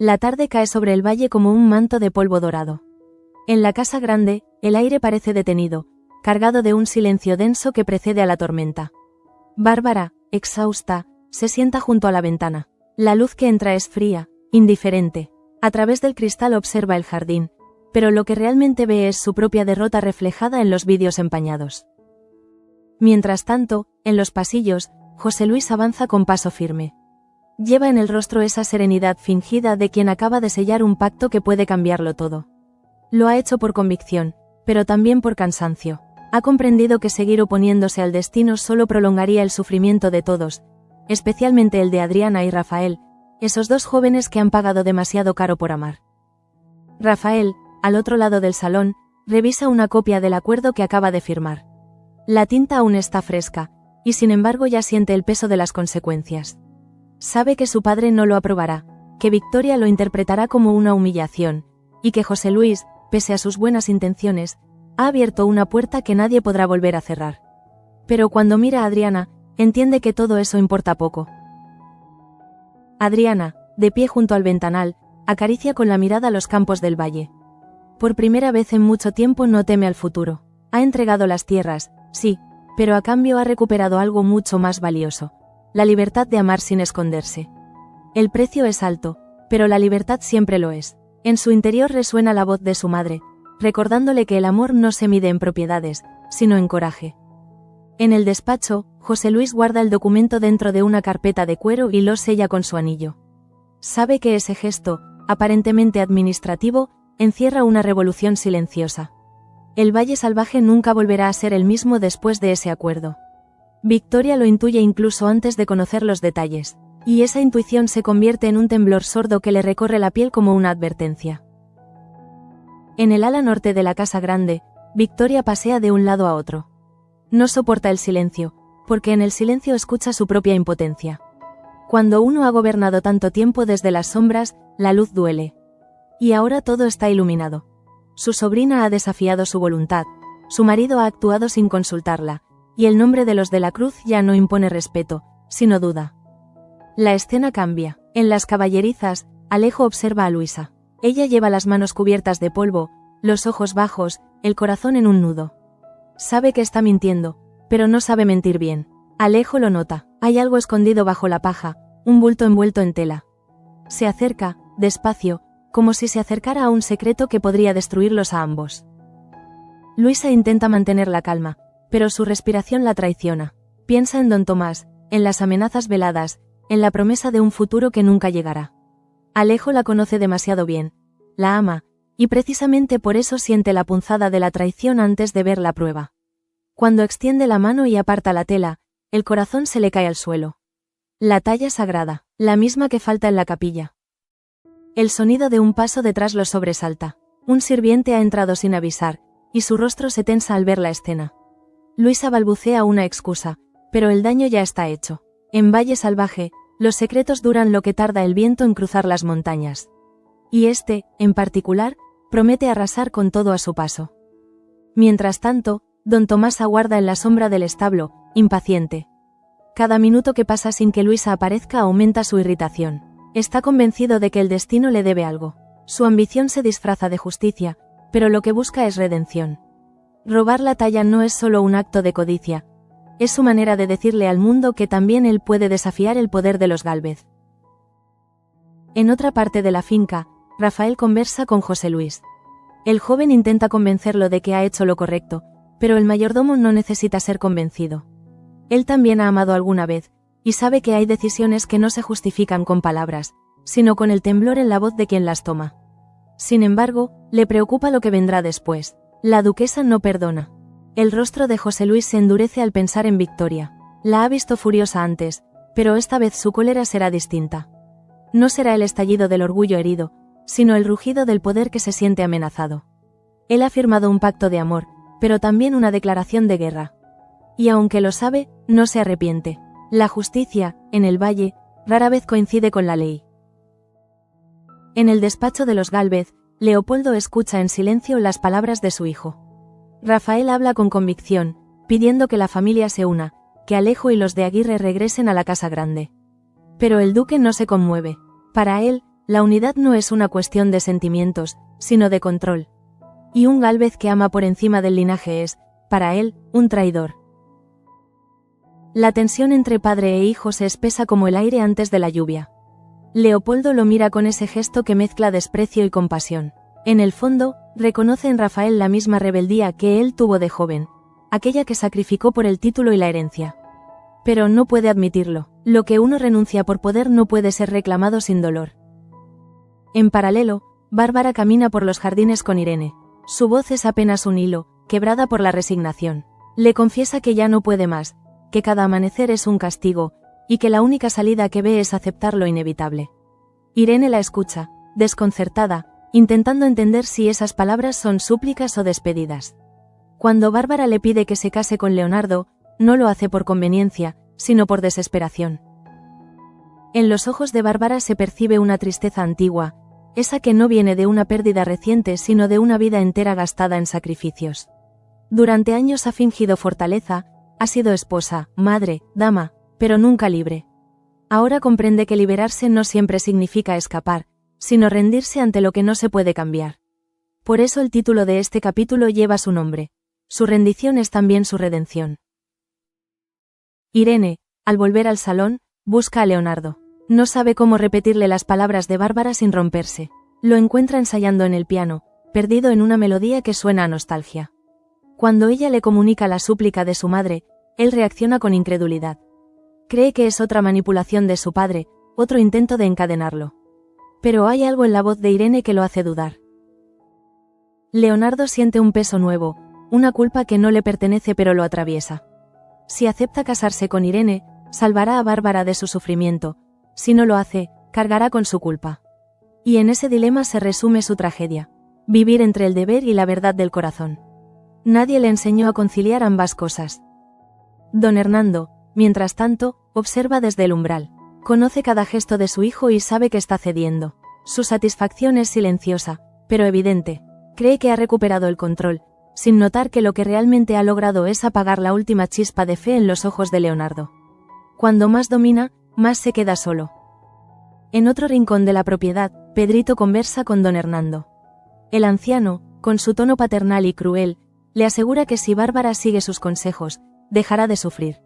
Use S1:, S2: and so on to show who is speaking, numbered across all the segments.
S1: La tarde cae sobre el valle como un manto de polvo dorado. En la casa grande, el aire parece detenido, cargado de un silencio denso que precede a la tormenta. Bárbara, exhausta, se sienta junto a la ventana. La luz que entra es fría, indiferente. A través del cristal observa el jardín, pero lo que realmente ve es su propia derrota reflejada en los vidrios empañados. Mientras tanto, en los pasillos, José Luis avanza con paso firme. Lleva en el rostro esa serenidad fingida de quien acaba de sellar un pacto que puede cambiarlo todo. Lo ha hecho por convicción, pero también por cansancio. Ha comprendido que seguir oponiéndose al destino solo prolongaría el sufrimiento de todos, especialmente el de Adriana y Rafael, esos dos jóvenes que han pagado demasiado caro por amar. Rafael, al otro lado del salón, revisa una copia del acuerdo que acaba de firmar. La tinta aún está fresca, y sin embargo ya siente el peso de las consecuencias. Sabe que su padre no lo aprobará, que Victoria lo interpretará como una humillación, y que José Luis, pese a sus buenas intenciones, ha abierto una puerta que nadie podrá volver a cerrar. Pero cuando mira a Adriana, entiende que todo eso importa poco. Adriana, de pie junto al ventanal, acaricia con la mirada los campos del valle. Por primera vez en mucho tiempo no teme al futuro. Ha entregado las tierras, sí, pero a cambio ha recuperado algo mucho más valioso: la libertad de amar sin esconderse. El precio es alto, pero la libertad siempre lo es. En su interior resuena la voz de su madre, recordándole que el amor no se mide en propiedades, sino en coraje. En el despacho, José Luis guarda el documento dentro de una carpeta de cuero y lo sella con su anillo. Sabe que ese gesto, aparentemente administrativo, encierra una revolución silenciosa. El Valle Salvaje nunca volverá a ser el mismo después de ese acuerdo. Victoria lo intuye incluso antes de conocer los detalles, y esa intuición se convierte en un temblor sordo que le recorre la piel como una advertencia. En el ala norte de la casa grande, Victoria pasea de un lado a otro. No soporta el silencio, porque en el silencio escucha su propia impotencia. Cuando uno ha gobernado tanto tiempo desde las sombras, la luz duele. Y ahora todo está iluminado. Su sobrina ha desafiado su voluntad, su marido ha actuado sin consultarla, y el nombre de los de la Cruz ya no impone respeto, sino duda. La escena cambia. En las caballerizas, Alejo observa a Luisa. Ella lleva las manos cubiertas de polvo, los ojos bajos, el corazón en un nudo. Sabe que está mintiendo, pero no sabe mentir bien. Alejo lo nota. Hay algo escondido bajo la paja, un bulto envuelto en tela. Se acerca, despacio, como si se acercara a un secreto que podría destruirlos a ambos. Luisa intenta mantener la calma, pero su respiración la traiciona. Piensa en don Tomás, en las amenazas veladas, en la promesa de un futuro que nunca llegará. Alejo la conoce demasiado bien, la ama, y precisamente por eso siente la punzada de la traición antes de ver la prueba. Cuando extiende la mano y aparta la tela, el corazón se le cae al suelo. La talla sagrada, la misma que falta en la capilla. El sonido de un paso detrás lo sobresalta. Un sirviente ha entrado sin avisar, y su rostro se tensa al ver la escena. Luisa balbucea una excusa, pero el daño ya está hecho. En Valle Salvaje, los secretos duran lo que tarda el viento en cruzar las montañas. Y este, en particular, promete arrasar con todo a su paso. Mientras tanto, don Tomás aguarda en la sombra del establo, impaciente. Cada minuto que pasa sin que Luisa aparezca aumenta su irritación. Está convencido de que el destino le debe algo. Su ambición se disfraza de justicia, pero lo que busca es redención. Robar la talla no es solo un acto de codicia, es su manera de decirle al mundo que también él puede desafiar el poder de los Gálvez. En otra parte de la finca, Rafael conversa con José Luis. El joven intenta convencerlo de que ha hecho lo correcto, pero el mayordomo no necesita ser convencido. Él también ha amado alguna vez, y sabe que hay decisiones que no se justifican con palabras, sino con el temblor en la voz de quien las toma. Sin embargo, le preocupa lo que vendrá después. La duquesa no perdona. El rostro de José Luis se endurece al pensar en Victoria. La ha visto furiosa antes, pero esta vez su cólera será distinta. No será el estallido del orgullo herido, sino el rugido del poder que se siente amenazado. Él ha firmado un pacto de amor, pero también una declaración de guerra. Y aunque lo sabe, no se arrepiente. La justicia, en el valle, rara vez coincide con la ley. En el despacho de los Gálvez, Leopoldo escucha en silencio las palabras de su hijo. Rafael habla con convicción, pidiendo que la familia se una, que Alejo y los de Aguirre regresen a la casa grande. Pero el duque no se conmueve. Para él, la unidad no es una cuestión de sentimientos, sino de control. Y un Gálvez que ama por encima del linaje es, para él, un traidor. La tensión entre padre e hijo se espesa como el aire antes de la lluvia. Leopoldo lo mira con ese gesto que mezcla desprecio y compasión. En el fondo, reconoce en Rafael la misma rebeldía que él tuvo de joven, aquella que sacrificó por el título y la herencia. Pero no puede admitirlo. Lo que uno renuncia por poder no puede ser reclamado sin dolor. En paralelo, Bárbara camina por los jardines con Irene. Su voz es apenas un hilo, quebrada por la resignación. Le confiesa que ya no puede más, que cada amanecer es un castigo, y que la única salida que ve es aceptar lo inevitable. Irene la escucha, desconcertada, intentando entender si esas palabras son súplicas o despedidas. Cuando Bárbara le pide que se case con Leonardo, no lo hace por conveniencia, sino por desesperación. En los ojos de Bárbara se percibe una tristeza antigua, esa que no viene de una pérdida reciente sino de una vida entera gastada en sacrificios. Durante años ha fingido fortaleza, ha sido esposa, madre, dama, pero nunca libre. Ahora comprende que liberarse no siempre significa escapar, sino rendirse ante lo que no se puede cambiar. Por eso el título de este capítulo lleva su nombre. Su rendición es también su redención. Irene, al volver al salón, busca a Leonardo. No sabe cómo repetirle las palabras de Bárbara sin romperse. Lo encuentra ensayando en el piano, perdido en una melodía que suena a nostalgia. Cuando ella le comunica la súplica de su madre, él reacciona con incredulidad. Cree que es otra manipulación de su padre, otro intento de encadenarlo. Pero hay algo en la voz de Irene que lo hace dudar. Leonardo siente un peso nuevo, una culpa que no le pertenece pero lo atraviesa. Si acepta casarse con Irene, salvará a Bárbara de su sufrimiento. Si no lo hace, cargará con su culpa. Y en ese dilema se resume su tragedia. Vivir entre el deber y la verdad del corazón. Nadie le enseñó a conciliar ambas cosas. Don Hernando, mientras tanto, observa desde el umbral. Conoce cada gesto de su hijo y sabe que está cediendo. Su satisfacción es silenciosa, pero evidente. Cree que ha recuperado el control, sin notar que lo que realmente ha logrado es apagar la última chispa de fe en los ojos de Leonardo. Cuando más domina, más se queda solo. En otro rincón de la propiedad, Pedrito conversa con don Hernando. El anciano, con su tono paternal y cruel, le asegura que si Bárbara sigue sus consejos, dejará de sufrir.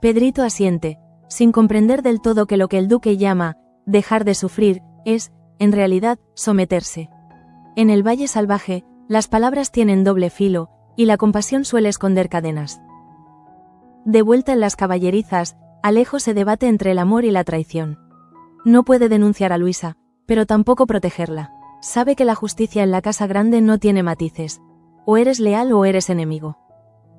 S1: Pedrito asiente, sin comprender del todo que lo que el duque llama dejar de sufrir es, en realidad, someterse. En el Valle Salvaje, las palabras tienen doble filo, y la compasión suele esconder cadenas. De vuelta en las caballerizas, Alejo se debate entre el amor y la traición. No puede denunciar a Luisa, pero tampoco protegerla. Sabe que la justicia en la casa grande no tiene matices. O eres leal o eres enemigo.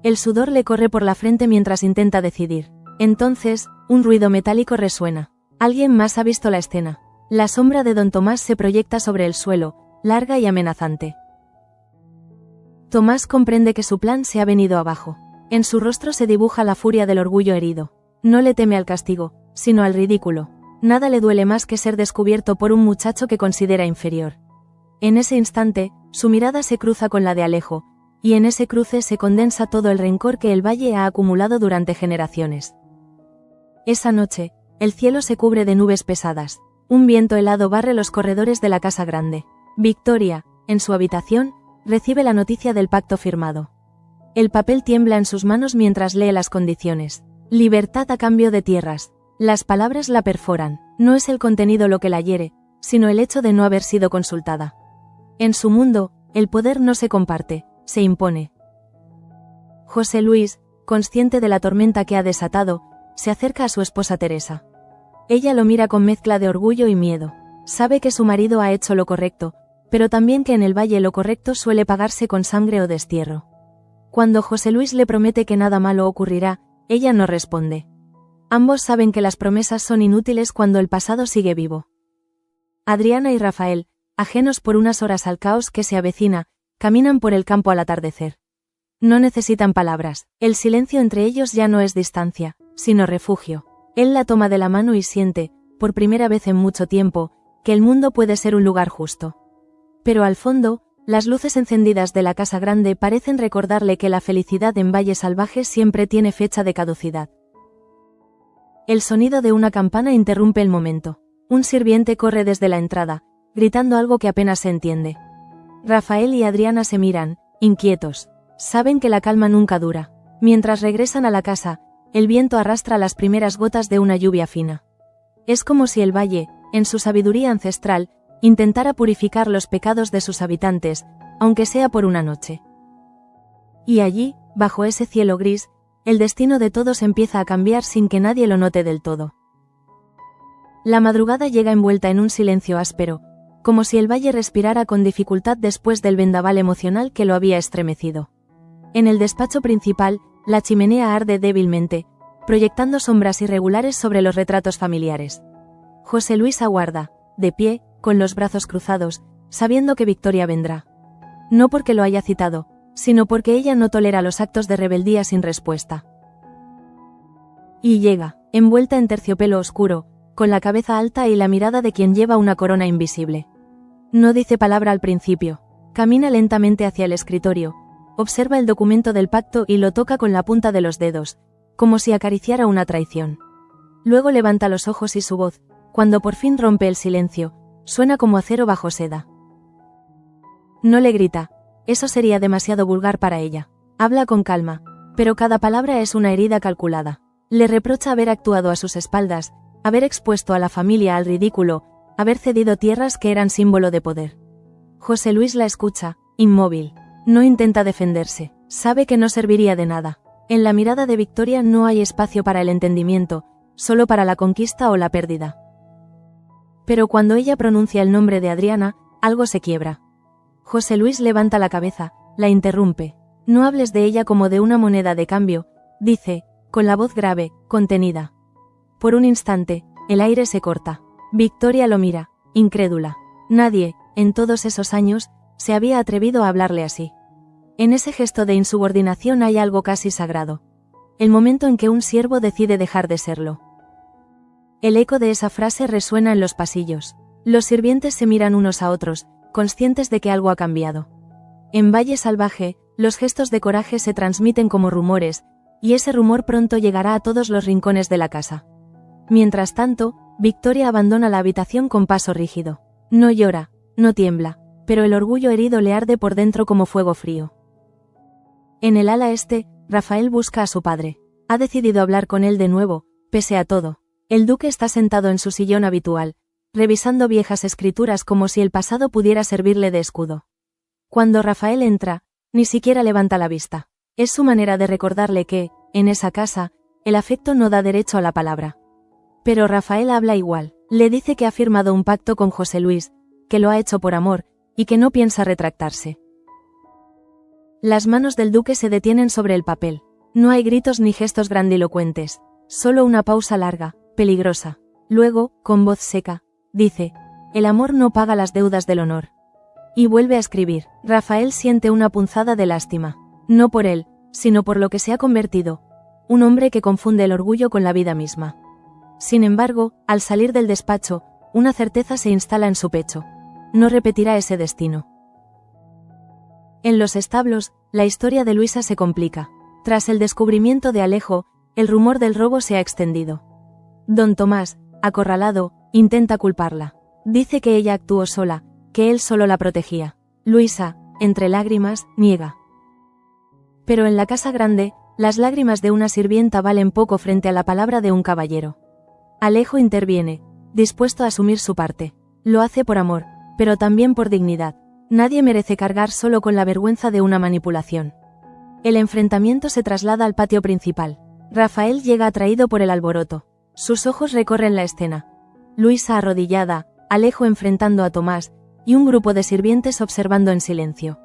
S1: El sudor le corre por la frente mientras intenta decidir. Entonces, un ruido metálico resuena. Alguien más ha visto la escena. La sombra de don Tomás se proyecta sobre el suelo, larga y amenazante. Tomás comprende que su plan se ha venido abajo. En su rostro se dibuja la furia del orgullo herido. No le teme al castigo, sino al ridículo. Nada le duele más que ser descubierto por un muchacho que considera inferior. En ese instante, su mirada se cruza con la de Alejo, y en ese cruce se condensa todo el rencor que el valle ha acumulado durante generaciones. Esa noche, el cielo se cubre de nubes pesadas. Un viento helado barre los corredores de la casa grande. Victoria, en su habitación, recibe la noticia del pacto firmado. El papel tiembla en sus manos mientras lee las condiciones. Libertad a cambio de tierras. Las palabras la perforan. No es el contenido lo que la hiere, sino el hecho de no haber sido consultada. En su mundo, el poder no se comparte, se impone. José Luis, consciente de la tormenta que ha desatado, se acerca a su esposa Teresa. Ella lo mira con mezcla de orgullo y miedo. Sabe que su marido ha hecho lo correcto, pero también que en el valle lo correcto suele pagarse con sangre o destierro. Cuando José Luis le promete que nada malo ocurrirá, ella no responde. Ambos saben que las promesas son inútiles cuando el pasado sigue vivo. Adriana y Rafael, ajenos por unas horas al caos que se avecina, caminan por el campo al atardecer. No necesitan palabras. El silencio entre ellos ya no es distancia, sino refugio. Él la toma de la mano y siente, por primera vez en mucho tiempo, que el mundo puede ser un lugar justo. Pero al fondo, las luces encendidas de la casa grande parecen recordarle que la felicidad en Valle Salvaje siempre tiene fecha de caducidad. El sonido de una campana interrumpe el momento. Un sirviente corre desde la entrada, gritando algo que apenas se entiende. Rafael y Adriana se miran, inquietos. Saben que la calma nunca dura. Mientras regresan a la casa, el viento arrastra las primeras gotas de una lluvia fina. Es como si el valle, en su sabiduría ancestral, intentara purificar los pecados de sus habitantes, aunque sea por una noche. Y allí, bajo ese cielo gris, el destino de todos empieza a cambiar sin que nadie lo note del todo. La madrugada llega envuelta en un silencio áspero, como si el valle respirara con dificultad después del vendaval emocional que lo había estremecido. En el despacho principal, la chimenea arde débilmente, proyectando sombras irregulares sobre los retratos familiares. José Luis aguarda, de pie, con los brazos cruzados, sabiendo que Victoria vendrá. No porque lo haya citado, sino porque ella no tolera los actos de rebeldía sin respuesta. Y llega, envuelta en terciopelo oscuro, con la cabeza alta y la mirada de quien lleva una corona invisible. No dice palabra al principio, camina lentamente hacia el escritorio, observa el documento del pacto y lo toca con la punta de los dedos, como si acariciara una traición. Luego levanta los ojos y su voz, cuando por fin rompe el silencio, suena como acero bajo seda. No le grita, eso sería demasiado vulgar para ella. Habla con calma, pero cada palabra es una herida calculada. Le reprocha haber actuado a sus espaldas, haber expuesto a la familia al ridículo, haber cedido tierras que eran símbolo de poder. José Luis la escucha, inmóvil. No intenta defenderse, sabe que no serviría de nada. En la mirada de Victoria no hay espacio para el entendimiento, solo para la conquista o la pérdida. Pero cuando ella pronuncia el nombre de Adriana, algo se quiebra. José Luis levanta la cabeza, la interrumpe. No hables de ella como de una moneda de cambio, dice, con la voz grave, contenida. Por un instante, el aire se corta. Victoria lo mira, incrédula. Nadie, en todos esos años, se había atrevido a hablarle así. En ese gesto de insubordinación hay algo casi sagrado. El momento en que un siervo decide dejar de serlo. El eco de esa frase resuena en los pasillos. Los sirvientes se miran unos a otros, conscientes de que algo ha cambiado. En Valle Salvaje, los gestos de coraje se transmiten como rumores, y ese rumor pronto llegará a todos los rincones de la casa. Mientras tanto, Victoria abandona la habitación con paso rígido. No llora, no tiembla, pero el orgullo herido le arde por dentro como fuego frío. En el ala este, Rafael busca a su padre. Ha decidido hablar con él de nuevo, pese a todo. El duque está sentado en su sillón habitual, revisando viejas escrituras como si el pasado pudiera servirle de escudo. Cuando Rafael entra, ni siquiera levanta la vista. Es su manera de recordarle que, en esa casa, el afecto no da derecho a la palabra. Pero Rafael habla igual, le dice que ha firmado un pacto con José Luis, que lo ha hecho por amor, y que no piensa retractarse. Las manos del duque se detienen sobre el papel. No hay gritos ni gestos grandilocuentes, solo una pausa larga, peligrosa. Luego, con voz seca, dice, el amor no paga las deudas del honor. Y vuelve a escribir. Rafael siente una punzada de lástima. No por él, sino por lo que se ha convertido. Un hombre que confunde el orgullo con la vida misma. Sin embargo, al salir del despacho, una certeza se instala en su pecho. No repetirá ese destino. En los establos, la historia de Luisa se complica. Tras el descubrimiento de Alejo, el rumor del robo se ha extendido. Don Tomás, acorralado, intenta culparla. Dice que ella actuó sola, que él solo la protegía. Luisa, entre lágrimas, niega. Pero en la casa grande, las lágrimas de una sirvienta valen poco frente a la palabra de un caballero. Alejo interviene, dispuesto a asumir su parte. Lo hace por amor, pero también por dignidad. Nadie merece cargar solo con la vergüenza de una manipulación. El enfrentamiento se traslada al patio principal. Rafael llega atraído por el alboroto. Sus ojos recorren la escena. Luisa arrodillada, Alejo enfrentando a Tomás, y un grupo de sirvientes observando en silencio.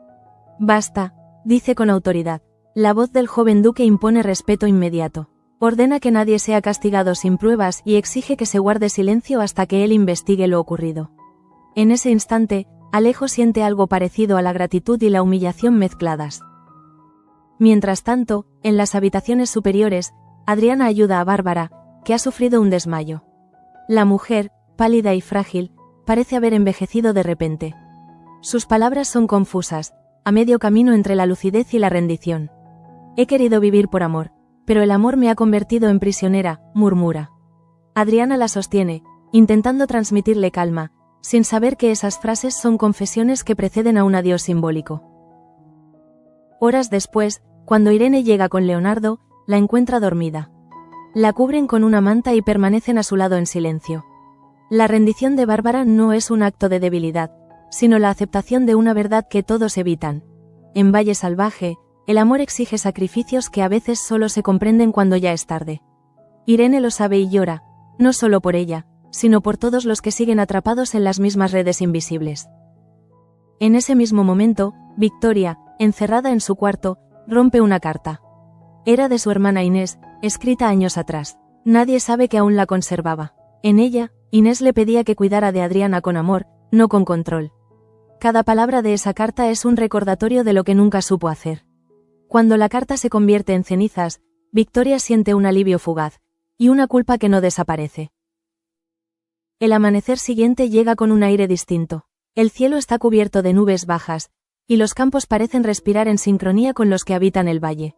S1: Basta, dice con autoridad. La voz del joven duque impone respeto inmediato. Ordena que nadie sea castigado sin pruebas y exige que se guarde silencio hasta que él investigue lo ocurrido. En ese instante, Alejo siente algo parecido a la gratitud y la humillación mezcladas. Mientras tanto, en las habitaciones superiores, Adriana ayuda a Bárbara, que ha sufrido un desmayo. La mujer, pálida y frágil, parece haber envejecido de repente. Sus palabras son confusas, a medio camino entre la lucidez y la rendición. He querido vivir por amor, pero el amor me ha convertido en prisionera, murmura. Adriana la sostiene, intentando transmitirle calma, sin saber que esas frases son confesiones que preceden a un adiós simbólico. Horas después, cuando Irene llega con Leonardo, la encuentra dormida. La cubren con una manta y permanecen a su lado en silencio. La rendición de Bárbara no es un acto de debilidad, sino la aceptación de una verdad que todos evitan. En Valle Salvaje, el amor exige sacrificios que a veces solo se comprenden cuando ya es tarde. Irene lo sabe y llora, no solo por ella, sino por todos los que siguen atrapados en las mismas redes invisibles. En ese mismo momento, Victoria, encerrada en su cuarto, rompe una carta. Era de su hermana Inés, escrita años atrás. Nadie sabe que aún la conservaba. En ella, Inés le pedía que cuidara de Adriana con amor, no con control. Cada palabra de esa carta es un recordatorio de lo que nunca supo hacer. Cuando la carta se convierte en cenizas, Victoria siente un alivio fugaz, y una culpa que no desaparece. El amanecer siguiente llega con un aire distinto. El cielo está cubierto de nubes bajas, y los campos parecen respirar en sincronía con los que habitan el valle.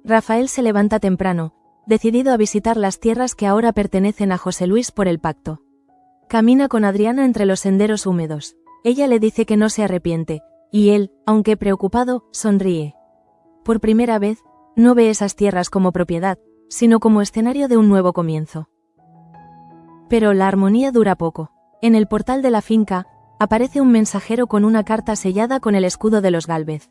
S1: Rafael se levanta temprano, decidido a visitar las tierras que ahora pertenecen a José Luis por el pacto. Camina con Adriana entre los senderos húmedos. Ella le dice que no se arrepiente, y él, aunque preocupado, sonríe. Por primera vez, no ve esas tierras como propiedad, sino como escenario de un nuevo comienzo. Pero la armonía dura poco. En el portal de la finca, aparece un mensajero con una carta sellada con el escudo de los Gálvez.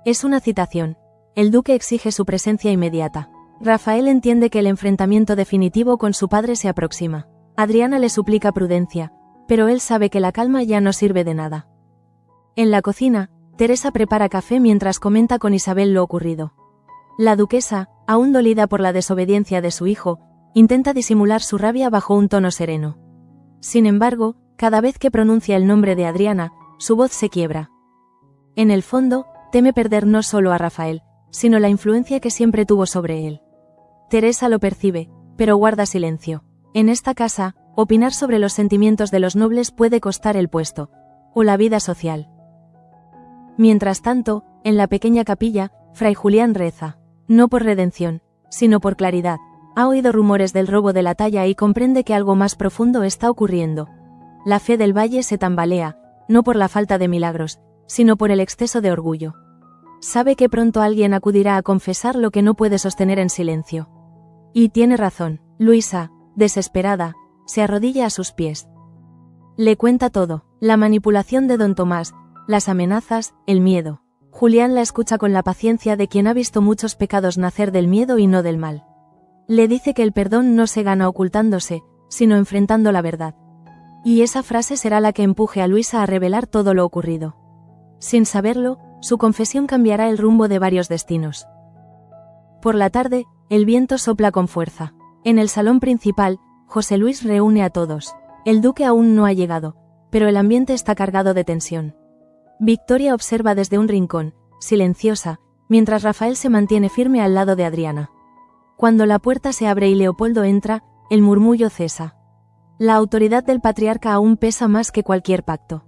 S1: Es una citación. El duque exige su presencia inmediata. Rafael entiende que el enfrentamiento definitivo con su padre se aproxima. Adriana le suplica prudencia, pero él sabe que la calma ya no sirve de nada. En la cocina, Teresa prepara café mientras comenta con Isabel lo ocurrido. La duquesa, aún dolida por la desobediencia de su hijo, intenta disimular su rabia bajo un tono sereno. Sin embargo, cada vez que pronuncia el nombre de Adriana, su voz se quiebra. En el fondo, teme perder no solo a Rafael, sino la influencia que siempre tuvo sobre él. Teresa lo percibe, pero guarda silencio. En esta casa, opinar sobre los sentimientos de los nobles puede costar el puesto, o la vida social. Mientras tanto, en la pequeña capilla, Fray Julián reza, no por redención, sino por claridad. Ha oído rumores del robo de la talla y comprende que algo más profundo está ocurriendo. La fe del valle se tambalea, no por la falta de milagros, sino por el exceso de orgullo. Sabe que pronto alguien acudirá a confesar lo que no puede sostener en silencio. Y tiene razón. Luisa, desesperada, se arrodilla a sus pies. Le cuenta todo, la manipulación de don Tomás, las amenazas, el miedo. Julián la escucha con la paciencia de quien ha visto muchos pecados nacer del miedo y no del mal. Le dice que el perdón no se gana ocultándose, sino enfrentando la verdad. Y esa frase será la que empuje a Luisa a revelar todo lo ocurrido. Sin saberlo, su confesión cambiará el rumbo de varios destinos. Por la tarde, el viento sopla con fuerza. En el salón principal, José Luis reúne a todos. El duque aún no ha llegado, pero el ambiente está cargado de tensión. Victoria observa desde un rincón, silenciosa, mientras Rafael se mantiene firme al lado de Adriana. Cuando la puerta se abre y Leopoldo entra, el murmullo cesa. La autoridad del patriarca aún pesa más que cualquier pacto.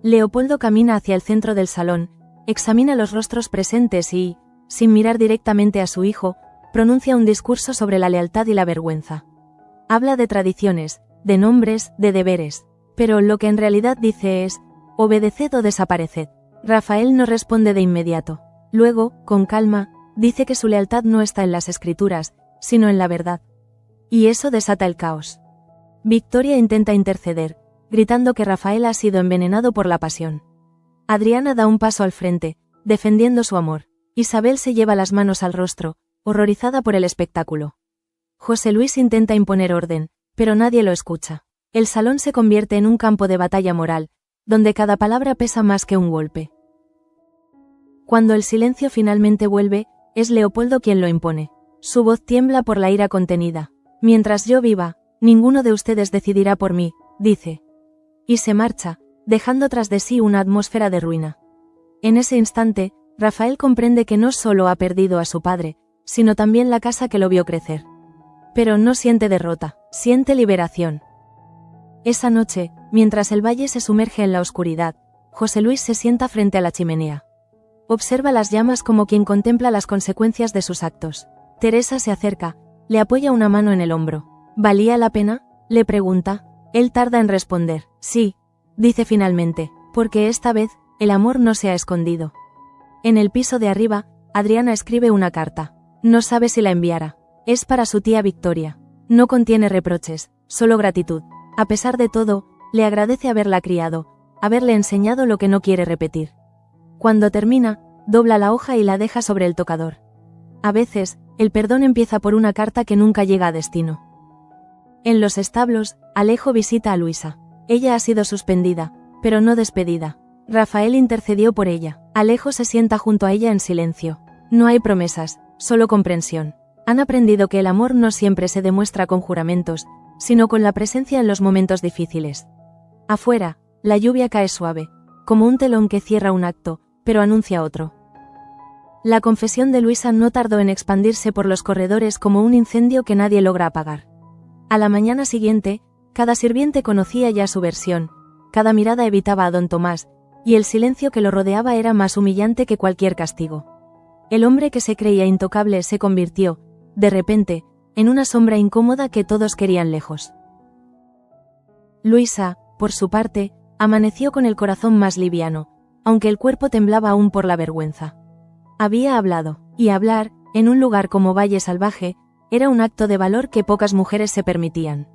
S1: Leopoldo camina hacia el centro del salón, examina los rostros presentes y, sin mirar directamente a su hijo, pronuncia un discurso sobre la lealtad y la vergüenza. Habla de tradiciones, de nombres, de deberes, pero lo que en realidad dice es, obedeced o desapareced. Rafael no responde de inmediato. Luego, con calma, dice que su lealtad no está en las escrituras, sino en la verdad. Y eso desata el caos. Victoria intenta interceder, gritando que Rafael ha sido envenenado por la pasión. Adriana da un paso al frente, defendiendo su amor. Isabel se lleva las manos al rostro, horrorizada por el espectáculo. José Luis intenta imponer orden, pero nadie lo escucha. El salón se convierte en un campo de batalla moral, donde cada palabra pesa más que un golpe. Cuando el silencio finalmente vuelve, es Leopoldo quien lo impone. Su voz tiembla por la ira contenida. Mientras yo viva, ninguno de ustedes decidirá por mí, dice. Y se marcha, dejando tras de sí una atmósfera de ruina. En ese instante, Rafael comprende que no solo ha perdido a su padre, sino también la casa que lo vio crecer. Pero no siente derrota, siente liberación. Esa noche, mientras el valle se sumerge en la oscuridad, José Luis se sienta frente a la chimenea. Observa las llamas como quien contempla las consecuencias de sus actos. Teresa se acerca, le apoya una mano en el hombro. ¿Valía la pena?, le pregunta. Él tarda en responder. Sí, dice finalmente, porque esta vez, el amor no se ha escondido. En el piso de arriba, Adriana escribe una carta. No sabe si la enviará. Es para su tía Victoria. No contiene reproches, solo gratitud. A pesar de todo, le agradece haberla criado, haberle enseñado lo que no quiere repetir. Cuando termina, dobla la hoja y la deja sobre el tocador. A veces, el perdón empieza por una carta que nunca llega a destino. En los establos, Alejo visita a Luisa. Ella ha sido suspendida, pero no despedida. Rafael intercedió por ella. Alejo se sienta junto a ella en silencio. No hay promesas, solo comprensión. Han aprendido que el amor no siempre se demuestra con juramentos, sino con la presencia en los momentos difíciles. Afuera, la lluvia cae suave, como un telón que cierra un acto, pero anuncia otro. La confesión de Luisa no tardó en expandirse por los corredores como un incendio que nadie logra apagar. A la mañana siguiente, cada sirviente conocía ya su versión, cada mirada evitaba a don Tomás, y el silencio que lo rodeaba era más humillante que cualquier castigo. El hombre que se creía intocable se convirtió, de repente, en una sombra incómoda que todos querían lejos. Luisa, por su parte, amaneció con el corazón más liviano, aunque el cuerpo temblaba aún por la vergüenza. Había hablado, y hablar, en un lugar como Valle Salvaje, era un acto de valor que pocas mujeres se permitían.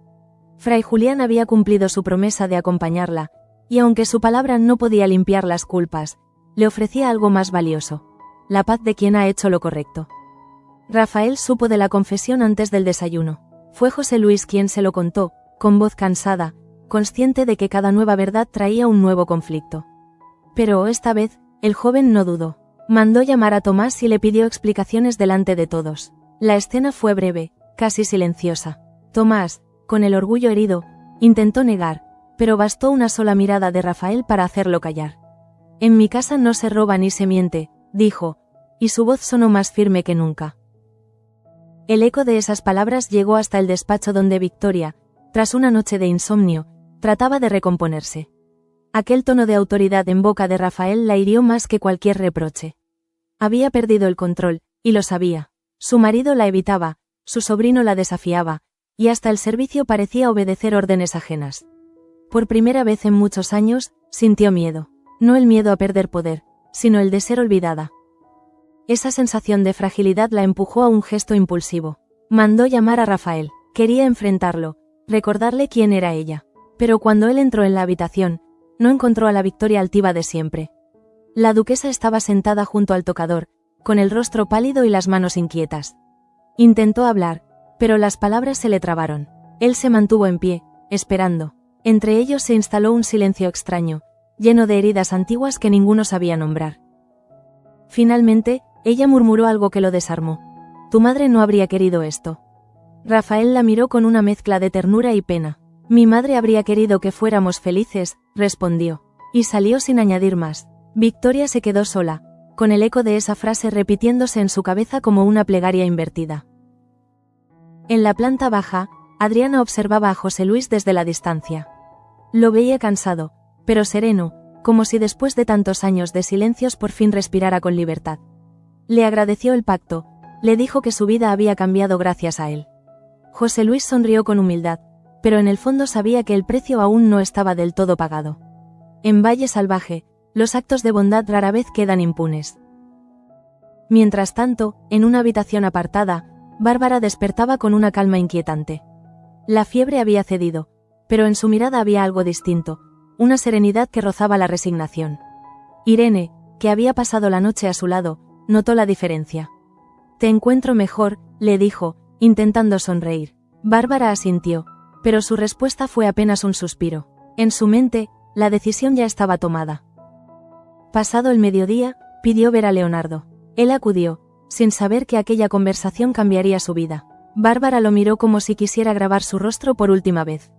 S1: Fray Julián había cumplido su promesa de acompañarla, y aunque su palabra no podía limpiar las culpas, le ofrecía algo más valioso: la paz de quien ha hecho lo correcto. Rafael supo de la confesión antes del desayuno. Fue José Luis quien se lo contó, con voz cansada, consciente de que cada nueva verdad traía un nuevo conflicto. Pero esta vez, el joven no dudó. Mandó llamar a Tomás y le pidió explicaciones delante de todos. La escena fue breve, casi silenciosa. Tomás, con el orgullo herido, intentó negar, pero bastó una sola mirada de Rafael para hacerlo callar. En mi casa no se roba ni se miente, dijo, y su voz sonó más firme que nunca. El eco de esas palabras llegó hasta el despacho donde Victoria, tras una noche de insomnio, trataba de recomponerse. Aquel tono de autoridad en boca de Rafael la hirió más que cualquier reproche. Había perdido el control, y lo sabía. Su marido la evitaba, su sobrino la desafiaba, y hasta el servicio parecía obedecer órdenes ajenas. Por primera vez en muchos años, sintió miedo. No el miedo a perder poder, sino el de ser olvidada. Esa sensación de fragilidad la empujó a un gesto impulsivo. Mandó llamar a Rafael. Quería enfrentarlo, recordarle quién era ella. Pero cuando él entró en la habitación, no encontró a la Victoria altiva de siempre. La duquesa estaba sentada junto al tocador, con el rostro pálido y las manos inquietas. Intentó hablar, pero las palabras se le trabaron. Él se mantuvo en pie, esperando. Entre ellos se instaló un silencio extraño, lleno de heridas antiguas que ninguno sabía nombrar. Finalmente, ella murmuró algo que lo desarmó. Tu madre no habría querido esto. Rafael la miró con una mezcla de ternura y pena. Mi madre habría querido que fuéramos felices, respondió. Y salió sin añadir más. Victoria se quedó sola, con el eco de esa frase repitiéndose en su cabeza como una plegaria invertida. En la planta baja, Adriana observaba a José Luis desde la distancia. Lo veía cansado, pero sereno, como si después de tantos años de silencios por fin respirara con libertad. Le agradeció el pacto, le dijo que su vida había cambiado gracias a él. José Luis sonrió con humildad, pero en el fondo sabía que el precio aún no estaba del todo pagado. En Valle Salvaje, los actos de bondad rara vez quedan impunes. Mientras tanto, en una habitación apartada, Bárbara despertaba con una calma inquietante. La fiebre había cedido, pero en su mirada había algo distinto, una serenidad que rozaba la resignación. Irene, que había pasado la noche a su lado, notó la diferencia. Te encuentro mejor, le dijo, intentando sonreír. Bárbara asintió, pero su respuesta fue apenas un suspiro. En su mente, la decisión ya estaba tomada. Pasado el mediodía, pidió ver a Leonardo. Él acudió, sin saber que aquella conversación cambiaría su vida. Bárbara lo miró como si quisiera grabar su rostro por última vez.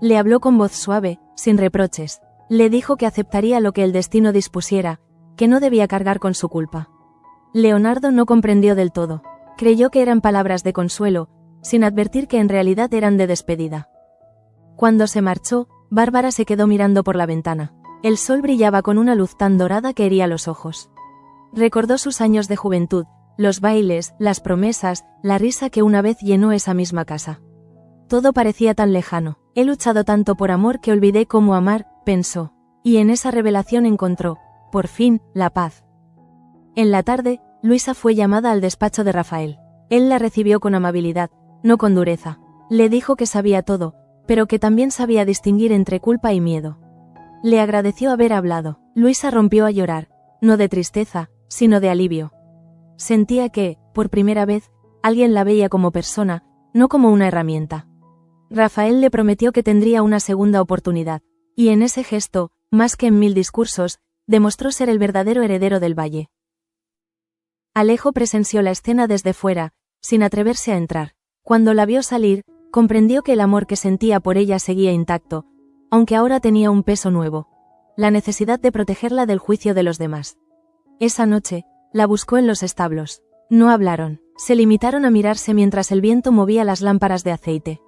S1: Le habló con voz suave, sin reproches. Le dijo que aceptaría lo que el destino dispusiera, que no debía cargar con su culpa. Leonardo no comprendió del todo. Creyó que eran palabras de consuelo, sin advertir que en realidad eran de despedida. Cuando se marchó, Bárbara se quedó mirando por la ventana. El sol brillaba con una luz tan dorada que hería los ojos. Recordó sus años de juventud, los bailes, las promesas, la risa que una vez llenó esa misma casa. Todo parecía tan lejano. He luchado tanto por amor que olvidé cómo amar, pensó. Y en esa revelación encontró, por fin, la paz. En la tarde, Luisa fue llamada al despacho de Rafael. Él la recibió con amabilidad, no con dureza. Le dijo que sabía todo, pero que también sabía distinguir entre culpa y miedo. Le agradeció haber hablado. Luisa rompió a llorar, no de tristeza, sino de alivio. Sentía que, por primera vez, alguien la veía como persona, no como una herramienta. Rafael le prometió que tendría una segunda oportunidad, y en ese gesto, más que en 1000 discursos, demostró ser el verdadero heredero del valle. Alejo presenció la escena desde fuera, sin atreverse a entrar. Cuando la vio salir, comprendió que el amor que sentía por ella seguía intacto, aunque ahora tenía un peso nuevo: la necesidad de protegerla del juicio de los demás. Esa noche, la buscó en los establos. No hablaron, se limitaron a mirarse mientras el viento movía las lámparas de aceite.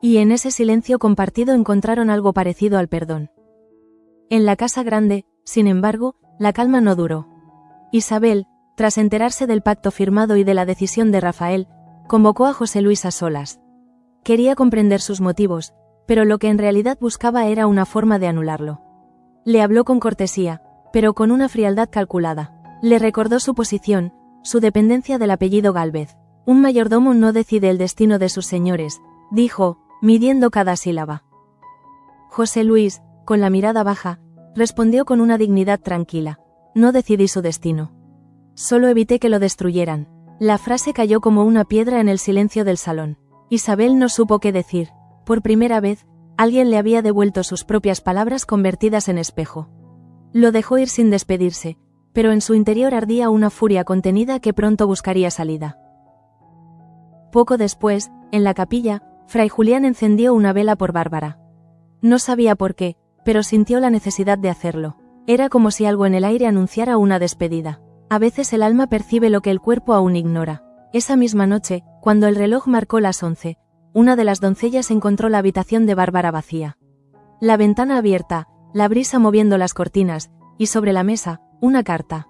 S1: Y en ese silencio compartido encontraron algo parecido al perdón. En la casa grande, sin embargo, la calma no duró. Isabel, tras enterarse del pacto firmado y de la decisión de Rafael, convocó a José Luis a solas. Quería comprender sus motivos, pero lo que en realidad buscaba era una forma de anularlo. Le habló con cortesía, pero con una frialdad calculada. Le recordó su posición, su dependencia del apellido Gálvez. Un mayordomo no decide el destino de sus señores, dijo, midiendo cada sílaba. José Luis, con la mirada baja, respondió con una dignidad tranquila: no decidí su destino. Solo evité que lo destruyeran. La frase cayó como una piedra en el silencio del salón. Isabel no supo qué decir. Por primera vez, alguien le había devuelto sus propias palabras convertidas en espejo. Lo dejó ir sin despedirse, pero en su interior ardía una furia contenida que pronto buscaría salida. Poco después, en la capilla, Fray Julián encendió una vela por Bárbara. No sabía por qué, pero sintió la necesidad de hacerlo. Era como si algo en el aire anunciara una despedida. A veces el alma percibe lo que el cuerpo aún ignora. Esa misma noche, cuando el reloj marcó las 11, una de las doncellas encontró la habitación de Bárbara vacía. La ventana abierta, la brisa moviendo las cortinas, y sobre la mesa, una carta.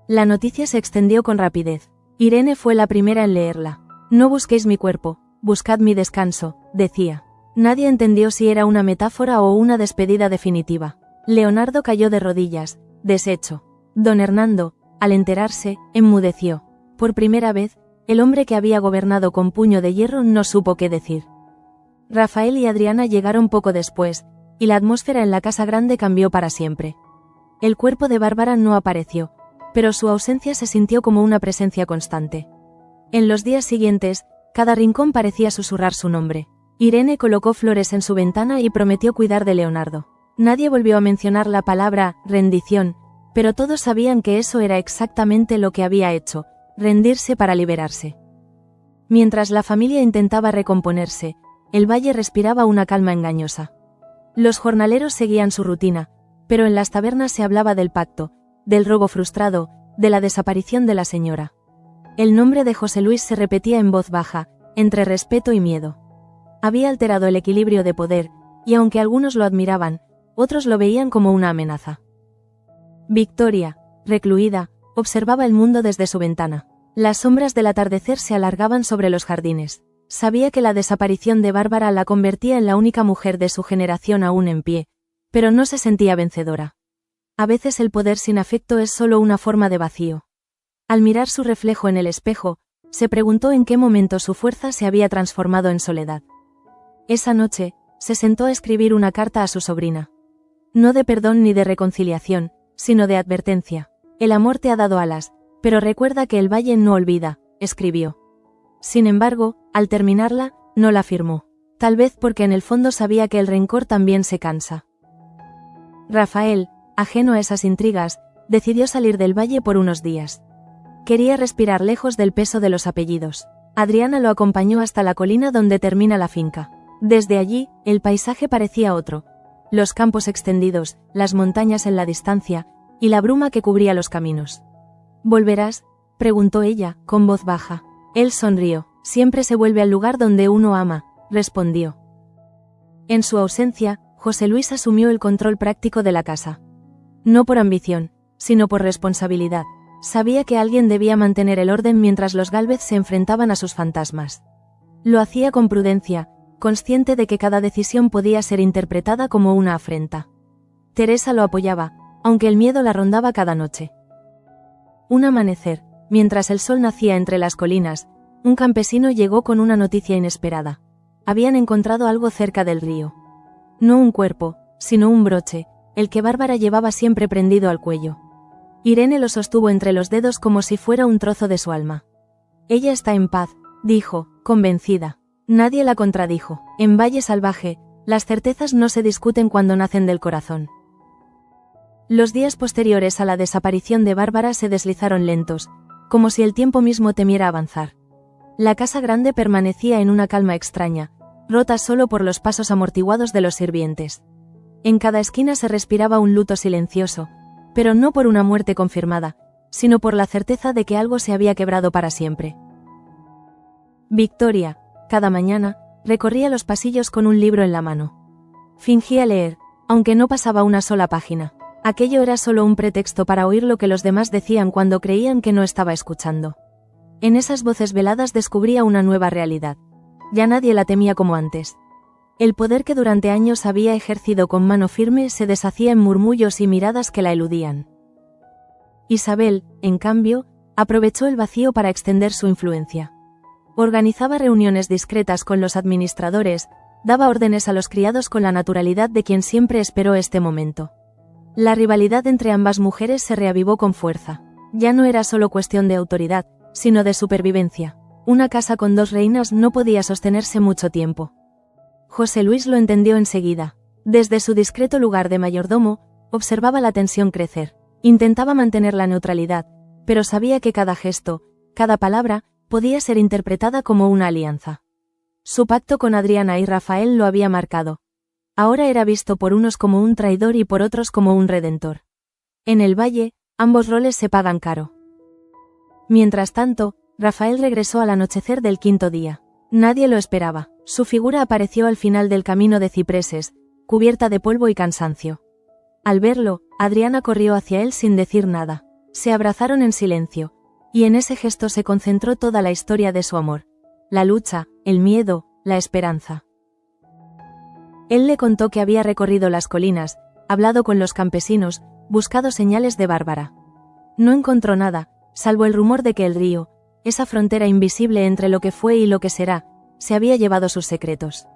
S1: La noticia se extendió con rapidez. Irene fue la primera en leerla. No busquéis mi cuerpo, buscad mi descanso, decía. Nadie entendió si era una metáfora o una despedida definitiva. Leonardo cayó de rodillas, deshecho. Don Hernando, al enterarse, enmudeció. Por primera vez, el hombre que había gobernado con puño de hierro no supo qué decir. Rafael y Adriana llegaron poco después, y la atmósfera en la casa grande cambió para siempre. El cuerpo de Bárbara no apareció, pero su ausencia se sintió como una presencia constante. En los días siguientes, cada rincón parecía susurrar su nombre. Irene colocó flores en su ventana y prometió cuidar de Leonardo. Nadie volvió a mencionar la palabra rendición, pero todos sabían que eso era exactamente lo que había hecho: rendirse para liberarse. Mientras la familia intentaba recomponerse, el valle respiraba una calma engañosa. Los jornaleros seguían su rutina, pero en las tabernas se hablaba del pacto, del robo frustrado, de la desaparición de la señora. El nombre de José Luis se repetía en voz baja, entre respeto y miedo. Había alterado el equilibrio de poder, y aunque algunos lo admiraban, otros lo veían como una amenaza. Victoria, recluida, observaba el mundo desde su ventana. Las sombras del atardecer se alargaban sobre los jardines. Sabía que la desaparición de Bárbara la convertía en la única mujer de su generación aún en pie, pero no se sentía vencedora. A veces el poder sin afecto es solo una forma de vacío. Al mirar su reflejo en el espejo, se preguntó en qué momento su fuerza se había transformado en soledad. Esa noche, se sentó a escribir una carta a su sobrina. No de perdón ni de reconciliación, sino de advertencia. El amor te ha dado alas, pero recuerda que el valle no olvida, escribió. Sin embargo, al terminarla, no la firmó. Tal vez porque en el fondo sabía que el rencor también se cansa. Rafael, ajeno a esas intrigas, decidió salir del valle por unos días. Quería respirar lejos del peso de los apellidos. Adriana lo acompañó hasta la colina donde termina la finca. Desde allí, el paisaje parecía otro. Los campos extendidos, las montañas en la distancia, y la bruma que cubría los caminos. ¿Volverás?, preguntó ella, con voz baja. Él sonrió. Siempre se vuelve al lugar donde uno ama, respondió. En su ausencia, José Luis asumió el control práctico de la casa. No por ambición, sino por responsabilidad. Sabía que alguien debía mantener el orden mientras los Gálvez se enfrentaban a sus fantasmas. Lo hacía con prudencia, consciente de que cada decisión podía ser interpretada como una afrenta. Teresa lo apoyaba, aunque el miedo la rondaba cada noche. Un amanecer, mientras el sol nacía entre las colinas, un campesino llegó con una noticia inesperada. Habían encontrado algo cerca del río. No un cuerpo, sino un broche, el que Bárbara llevaba siempre prendido al cuello. Irene lo sostuvo entre los dedos como si fuera un trozo de su alma. Ella está en paz, dijo, convencida. Nadie la contradijo. En Valle Salvaje, las certezas no se discuten cuando nacen del corazón. Los días posteriores a la desaparición de Bárbara se deslizaron lentos, como si el tiempo mismo temiera avanzar. La casa grande permanecía en una calma extraña, rota solo por los pasos amortiguados de los sirvientes. En cada esquina se respiraba un luto silencioso, pero no por una muerte confirmada, sino por la certeza de que algo se había quebrado para siempre. Victoria, cada mañana, recorría los pasillos con un libro en la mano. Fingía leer, aunque no pasaba una sola página. Aquello era solo un pretexto para oír lo que los demás decían cuando creían que no estaba escuchando. En esas voces veladas descubría una nueva realidad. Ya nadie la temía como antes. El poder que durante años había ejercido con mano firme se deshacía en murmullos y miradas que la eludían. Isabel, en cambio, aprovechó el vacío para extender su influencia. Organizaba reuniones discretas con los administradores, daba órdenes a los criados con la naturalidad de quien siempre esperó este momento. La rivalidad entre ambas mujeres se reavivó con fuerza. Ya no era solo cuestión de autoridad, sino de supervivencia. Una casa con dos reinas no podía sostenerse mucho tiempo. José Luis lo entendió enseguida. Desde su discreto lugar de mayordomo, observaba la tensión crecer. Intentaba mantener la neutralidad, pero sabía que cada gesto, cada palabra, podía ser interpretada como una alianza. Su pacto con Adriana y Rafael lo había marcado. Ahora era visto por unos como un traidor y por otros como un redentor. En el valle, ambos roles se pagan caro. Mientras tanto, Rafael regresó al anochecer del quinto día. Nadie lo esperaba. Su figura apareció al final del camino de cipreses, cubierta de polvo y cansancio. Al verlo, Adriana corrió hacia él sin decir nada. Se abrazaron en silencio, y en ese gesto se concentró toda la historia de su amor. La lucha, el miedo, la esperanza. Él le contó que había recorrido las colinas, hablado con los campesinos, buscado señales de Bárbara. No encontró nada, salvo el rumor de que el río, esa frontera invisible entre lo que fue y lo que será, se había llevado sus secretos.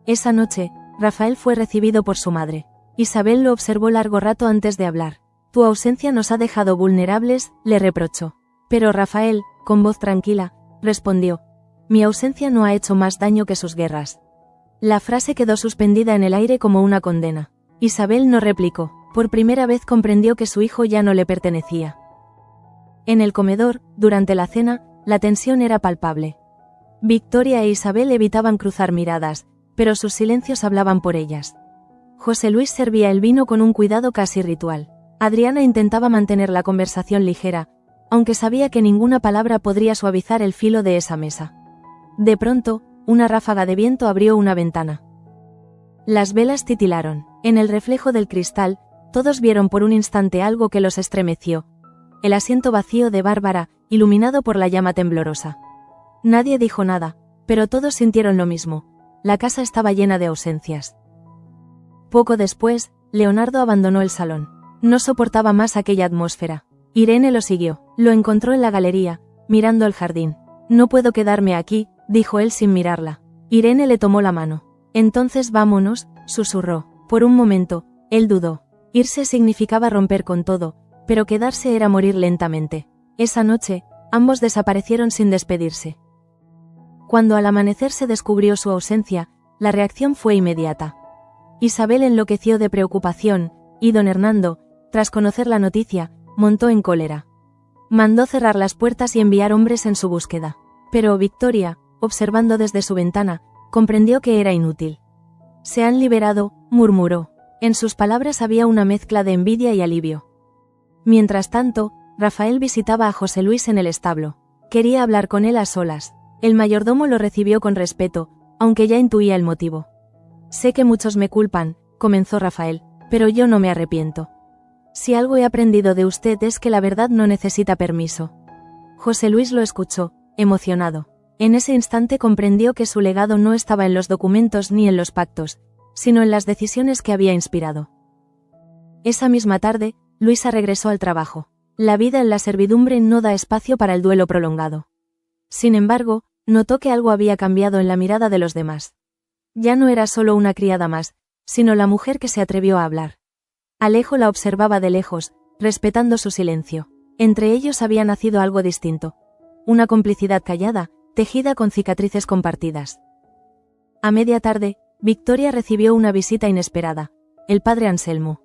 S1: Esa noche, Rafael fue recibido por su madre. Isabel lo observó largo rato antes de hablar. Tu ausencia nos ha dejado vulnerables, le reprochó. Pero Rafael, con voz tranquila, respondió: mi ausencia no ha hecho más daño que sus guerras. La frase quedó suspendida en el aire como una condena. Isabel no replicó. Por primera vez comprendió que su hijo ya no le pertenecía. En el comedor, durante la cena, la tensión era palpable. Victoria e Isabel evitaban cruzar miradas, pero sus silencios hablaban por ellas. José Luis servía el vino con un cuidado casi ritual. Adriana intentaba mantener la conversación ligera, aunque sabía que ninguna palabra podría suavizar el filo de esa mesa. De pronto, una ráfaga de viento abrió una ventana. Las velas titilaron. En el reflejo del cristal, todos vieron por un instante algo que los estremeció. El asiento vacío de Bárbara, iluminado por la llama temblorosa. Nadie dijo nada, pero todos sintieron lo mismo. La casa estaba llena de ausencias. Poco después, Leonardo abandonó el salón. No soportaba más aquella atmósfera. Irene lo siguió. Lo encontró en la galería, mirando el jardín. No puedo quedarme aquí, dijo él sin mirarla. Irene le tomó la mano. Entonces vámonos, susurró. Por un momento, él dudó. Irse significaba romper con todo, pero quedarse era morir lentamente. Esa noche, ambos desaparecieron sin despedirse. Cuando al amanecer se descubrió su ausencia, la reacción fue inmediata. Isabel enloqueció de preocupación, y don Hernando, tras conocer la noticia, montó en cólera. Mandó cerrar las puertas y enviar hombres en su búsqueda. Pero Victoria, observando desde su ventana, comprendió que era inútil. Se han liberado, murmuró. En sus palabras había una mezcla de envidia y alivio. Mientras tanto, Rafael visitaba a José Luis en el establo. Quería hablar con él a solas. El mayordomo lo recibió con respeto, aunque ya intuía el motivo. Sé que muchos me culpan, comenzó Rafael, pero yo no me arrepiento. Si algo he aprendido de usted es que la verdad no necesita permiso. José Luis lo escuchó, emocionado. En ese instante comprendió que su legado no estaba en los documentos ni en los pactos, sino en las decisiones que había inspirado. Esa misma tarde, Luisa regresó al trabajo. La vida en la servidumbre no da espacio para el duelo prolongado. Sin embargo, notó que algo había cambiado en la mirada de los demás. Ya no era solo una criada más, sino la mujer que se atrevió a hablar. Alejo la observaba de lejos, respetando su silencio. Entre ellos había nacido algo distinto. Una complicidad callada, tejida con cicatrices compartidas. A media tarde, Victoria recibió una visita inesperada. El padre Anselmo.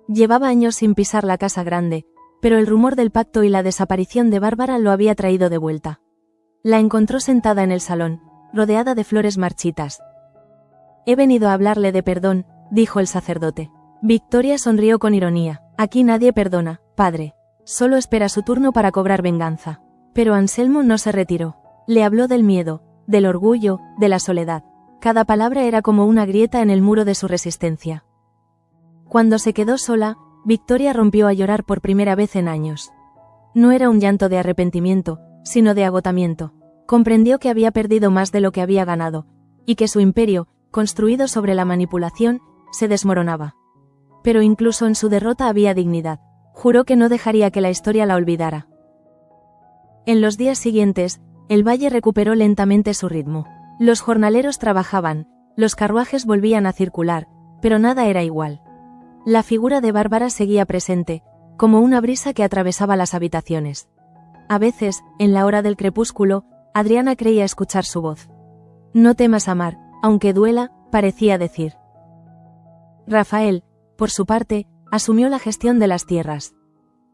S1: Llevaba años sin pisar la casa grande, pero el rumor del pacto y la desaparición de Bárbara lo había traído de vuelta. La encontró sentada en el salón, rodeada de flores marchitas. «He venido a hablarle de perdón», dijo el sacerdote. Victoria sonrió con ironía. «Aquí nadie perdona, padre. Solo espera su turno para cobrar venganza». Pero Anselmo no se retiró. Le habló del miedo, del orgullo, de la soledad. Cada palabra era como una grieta en el muro de su resistencia. Cuando se quedó sola, Victoria rompió a llorar por primera vez en años. No era un llanto de arrepentimiento, sino de agotamiento. Comprendió que había perdido más de lo que había ganado, y que su imperio, construido sobre la manipulación, se desmoronaba. Pero incluso en su derrota había dignidad. Juró que no dejaría que la historia la olvidara. En los días siguientes, el valle recuperó lentamente su ritmo. Los jornaleros trabajaban, los carruajes volvían a circular, pero nada era igual. La figura de Bárbara seguía presente, como una brisa que atravesaba las habitaciones. A veces, en la hora del crepúsculo, Adriana creía escuchar su voz. «No temas amar, aunque duela», parecía decir. Rafael, por su parte, asumió la gestión de las tierras.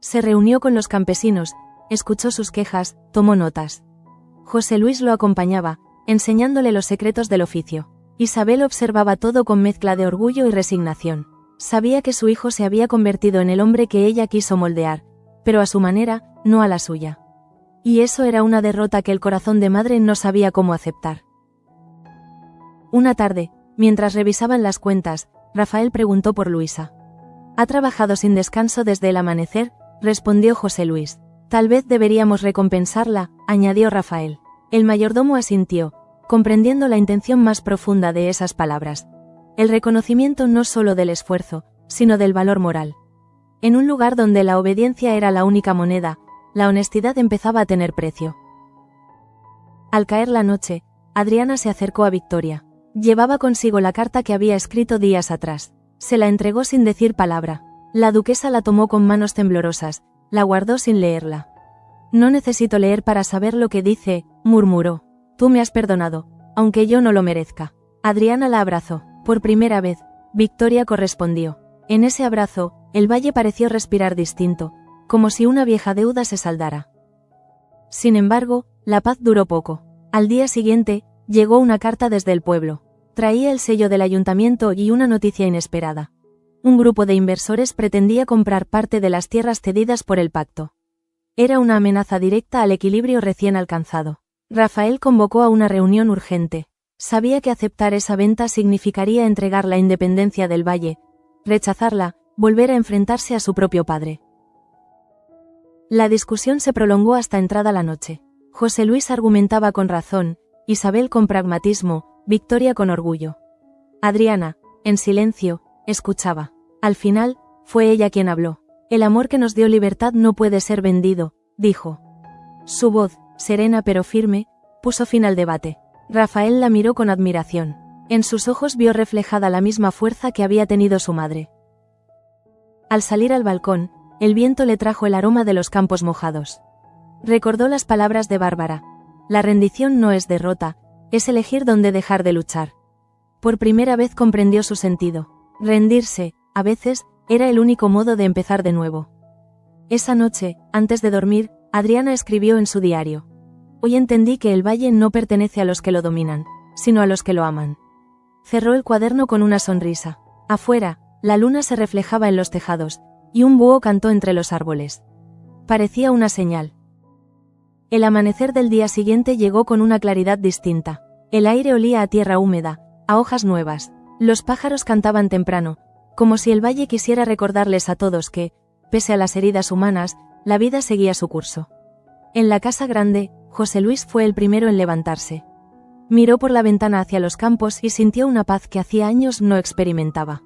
S1: Se reunió con los campesinos, escuchó sus quejas, tomó notas. José Luis lo acompañaba, enseñándole los secretos del oficio. Isabel observaba todo con mezcla de orgullo y resignación. Sabía que su hijo se había convertido en el hombre que ella quiso moldear, pero a su manera, no a la suya. Y eso era una derrota que el corazón de madre no sabía cómo aceptar. Una tarde, mientras revisaban las cuentas, Rafael preguntó por Luisa. «Ha trabajado sin descanso desde el amanecer», respondió José Luis. «Tal vez deberíamos recompensarla», añadió Rafael. El mayordomo asintió, comprendiendo la intención más profunda de esas palabras. El reconocimiento no solo del esfuerzo, sino del valor moral. En un lugar donde la obediencia era la única moneda, la honestidad empezaba a tener precio. Al caer la noche, Adriana se acercó a Victoria. Llevaba consigo la carta que había escrito días atrás. Se la entregó sin decir palabra. La duquesa la tomó con manos temblorosas, la guardó sin leerla. «No necesito leer para saber lo que dice», murmuró. «Tú me has perdonado, aunque yo no lo merezca». Adriana la abrazó. Por primera vez, Victoria correspondió. En ese abrazo, el valle pareció respirar distinto, como si una vieja deuda se saldara. Sin embargo, la paz duró poco. Al día siguiente, llegó una carta desde el pueblo. Traía el sello del ayuntamiento y una noticia inesperada. Un grupo de inversores pretendía comprar parte de las tierras cedidas por el pacto. Era una amenaza directa al equilibrio recién alcanzado. Rafael convocó a una reunión urgente. Sabía que aceptar esa venta significaría entregar la independencia del valle, rechazarla, volver a enfrentarse a su propio padre. La discusión se prolongó hasta entrada la noche. José Luis argumentaba con razón, Isabel con pragmatismo, Victoria con orgullo. Adriana, en silencio, escuchaba. Al final, fue ella quien habló. «El amor que nos dio libertad no puede ser vendido», dijo. Su voz, serena pero firme, puso fin al debate. Rafael la miró con admiración. En sus ojos vio reflejada la misma fuerza que había tenido su madre. Al salir al balcón, el viento le trajo el aroma de los campos mojados. Recordó las palabras de Bárbara. La rendición no es derrota, es elegir dónde dejar de luchar. Por primera vez comprendió su sentido. Rendirse, a veces, era el único modo de empezar de nuevo. Esa noche, antes de dormir, Adriana escribió en su diario. «Hoy entendí que el valle no pertenece a los que lo dominan, sino a los que lo aman». Cerró el cuaderno con una sonrisa. Afuera, la luna se reflejaba en los tejados, y un búho cantó entre los árboles. Parecía una señal. El amanecer del día siguiente llegó con una claridad distinta. El aire olía a tierra húmeda, a hojas nuevas. Los pájaros cantaban temprano, como si el valle quisiera recordarles a todos que, pese a las heridas humanas, la vida seguía su curso. En la casa grande, José Luis fue el primero en levantarse. Miró por la ventana hacia los campos y sintió una paz que hacía años no experimentaba.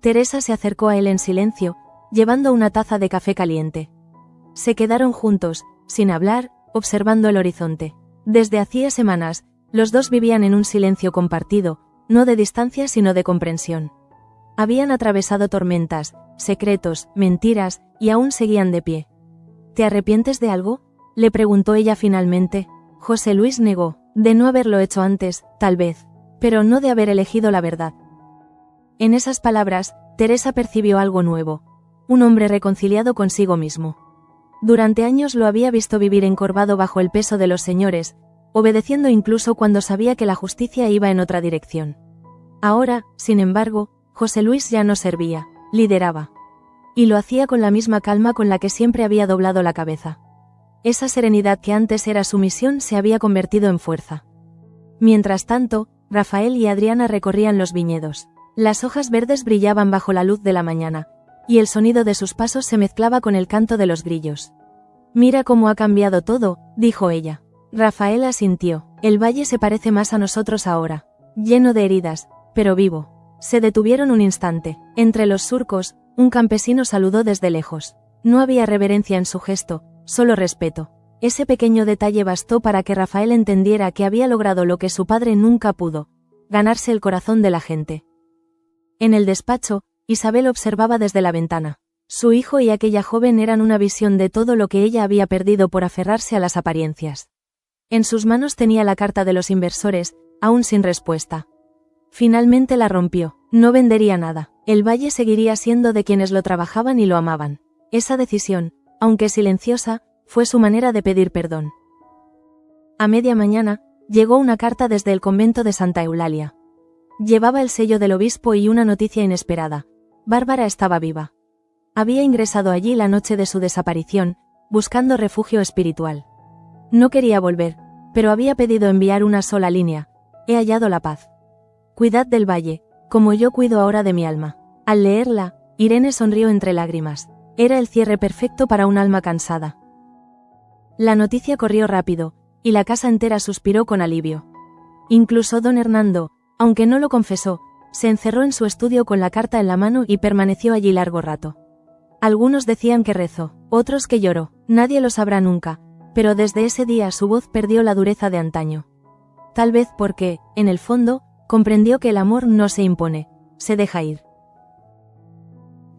S1: Teresa se acercó a él en silencio, llevando una taza de café caliente. Se quedaron juntos, sin hablar, observando el horizonte. Desde hacía semanas, los dos vivían en un silencio compartido, no de distancia sino de comprensión. Habían atravesado tormentas, secretos, mentiras, y aún seguían de pie. ¿Te arrepientes de algo?, le preguntó ella finalmente. José Luis negó. De no haberlo hecho antes, tal vez, pero no de haber elegido la verdad. En esas palabras, Teresa percibió algo nuevo. Un hombre reconciliado consigo mismo. Durante años lo había visto vivir encorvado bajo el peso de los señores, obedeciendo incluso cuando sabía que la justicia iba en otra dirección. Ahora, sin embargo, José Luis ya no servía, lideraba. Y lo hacía con la misma calma con la que siempre había doblado la cabeza. Esa serenidad que antes era su misión se había convertido en fuerza. Mientras tanto, Rafael y Adriana recorrían los viñedos. Las hojas verdes brillaban bajo la luz de la mañana, y el sonido de sus pasos se mezclaba con el canto de los grillos. «Mira cómo ha cambiado todo», dijo ella. Rafael asintió. «El valle se parece más a nosotros ahora. Lleno de heridas, pero vivo». Se detuvieron un instante. Entre los surcos, un campesino saludó desde lejos. No había reverencia en su gesto, solo respeto. Ese pequeño detalle bastó para que Rafael entendiera que había logrado lo que su padre nunca pudo: ganarse el corazón de la gente. En el despacho, Isabel observaba desde la ventana. Su hijo y aquella joven eran una visión de todo lo que ella había perdido por aferrarse a las apariencias. En sus manos tenía la carta de los inversores, aún sin respuesta. Finalmente la rompió. No vendería nada. El valle seguiría siendo de quienes lo trabajaban y lo amaban. Esa decisión, aunque silenciosa, fue su manera de pedir perdón. A media mañana, llegó una carta desde el convento de Santa Eulalia. Llevaba el sello del obispo y una noticia inesperada. Bárbara estaba viva. Había ingresado allí la noche de su desaparición, buscando refugio espiritual. No quería volver, pero había pedido enviar una sola línea: «He hallado la paz. Cuidad del valle, como yo cuido ahora de mi alma». Al leerla, Irene sonrió entre lágrimas. Era el cierre perfecto para un alma cansada. La noticia corrió rápido, y la casa entera suspiró con alivio. Incluso don Hernando, aunque no lo confesó, se encerró en su estudio con la carta en la mano y permaneció allí largo rato. Algunos decían que rezó, otros que lloró, nadie lo sabrá nunca, pero desde ese día su voz perdió la dureza de antaño. Tal vez porque, en el fondo, comprendió que el amor no se impone, se deja ir.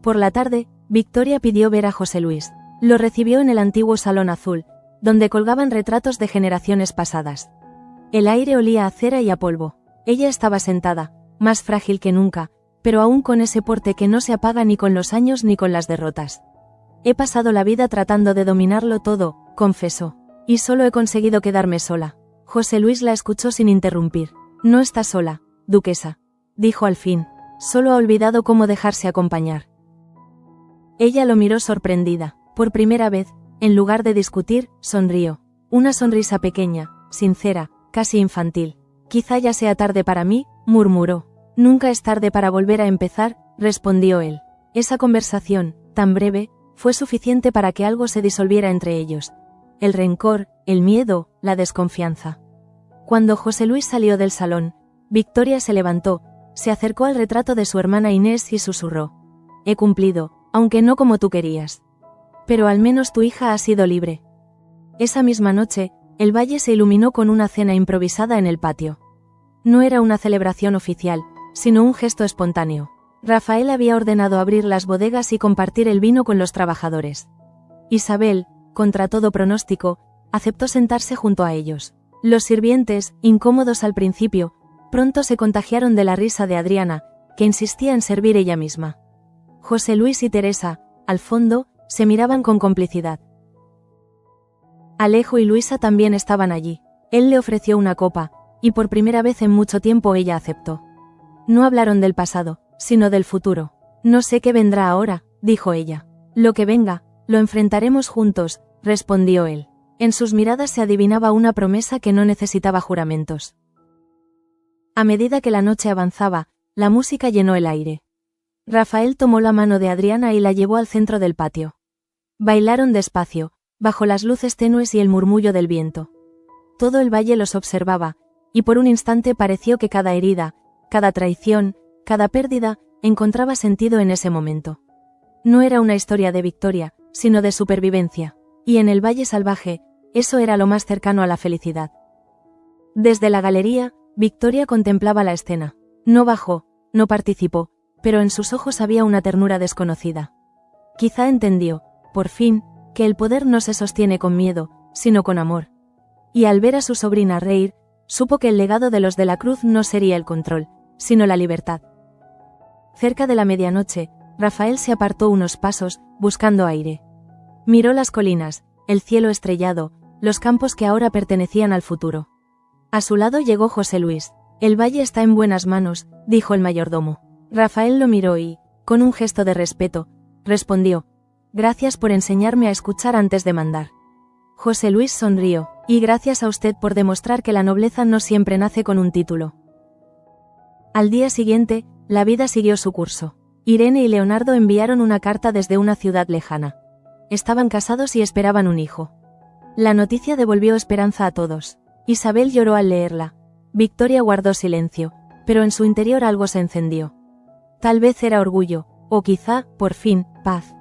S1: Por la tarde, Victoria pidió ver a José Luis. Lo recibió en el antiguo salón azul, donde colgaban retratos de generaciones pasadas. El aire olía a cera y a polvo. Ella estaba sentada, más frágil que nunca, pero aún con ese porte que no se apaga ni con los años ni con las derrotas. «He pasado la vida tratando de dominarlo todo», confesó, «y solo he conseguido quedarme sola». José Luis la escuchó sin interrumpir. «No está sola, duquesa», dijo al fin. «Solo ha olvidado cómo dejarse acompañar». Ella lo miró sorprendida. Por primera vez, en lugar de discutir, sonrió. Una sonrisa pequeña, sincera, casi infantil. «Quizá ya sea tarde para mí», murmuró. «Nunca es tarde para volver a empezar», respondió él. Esa conversación, tan breve, fue suficiente para que algo se disolviera entre ellos. El rencor, el miedo, la desconfianza. Cuando José Luis salió del salón, Victoria se levantó, se acercó al retrato de su hermana Inés y susurró: «He cumplido, aunque no como tú querías. Pero al menos tu hija ha sido libre». Esa misma noche, el valle se iluminó con una cena improvisada en el patio. No era una celebración oficial, sino un gesto espontáneo. Rafael había ordenado abrir las bodegas y compartir el vino con los trabajadores. Isabel, contra todo pronóstico, aceptó sentarse junto a ellos. Los sirvientes, incómodos al principio, pronto se contagiaron de la risa de Adriana, que insistía en servir ella misma. José Luis y Teresa, al fondo, se miraban con complicidad. Alejo y Luisa también estaban allí. Él le ofreció una copa, y por primera vez en mucho tiempo ella aceptó. No hablaron del pasado, sino del futuro. «No sé qué vendrá ahora», dijo ella. «Lo que venga, lo enfrentaremos juntos», respondió él. En sus miradas se adivinaba una promesa que no necesitaba juramentos. A medida que la noche avanzaba, la música llenó el aire. Rafael tomó la mano de Adriana y la llevó al centro del patio. Bailaron despacio, bajo las luces tenues y el murmullo del viento. Todo el valle los observaba, y por un instante pareció que cada herida, cada traición, cada pérdida, encontraba sentido en ese momento. No era una historia de victoria, sino de supervivencia, y en el valle salvaje, eso era lo más cercano a la felicidad. Desde la galería, Victoria contemplaba la escena. No bajó, no participó, pero en sus ojos había una ternura desconocida. Quizá entendió, por fin, que el poder no se sostiene con miedo, sino con amor. Y al ver a su sobrina reír, supo que el legado de los de la Cruz no sería el control, sino la libertad. Cerca de la medianoche, Rafael se apartó unos pasos, buscando aire. Miró las colinas, el cielo estrellado, los campos que ahora pertenecían al futuro. A su lado llegó José Luis. El valle está en buenas manos, dijo el mayordomo. Rafael lo miró y, con un gesto de respeto, respondió: gracias por enseñarme a escuchar antes de mandar. José Luis sonrió, y gracias a usted por demostrar que la nobleza no siempre nace con un título. Al día siguiente, la vida siguió su curso. Irene y Leonardo enviaron una carta desde una ciudad lejana. Estaban casados y esperaban un hijo. La noticia devolvió esperanza a todos. Isabel lloró al leerla. Victoria guardó silencio, pero en su interior algo se encendió. Tal vez era orgullo, o quizá, por fin, paz.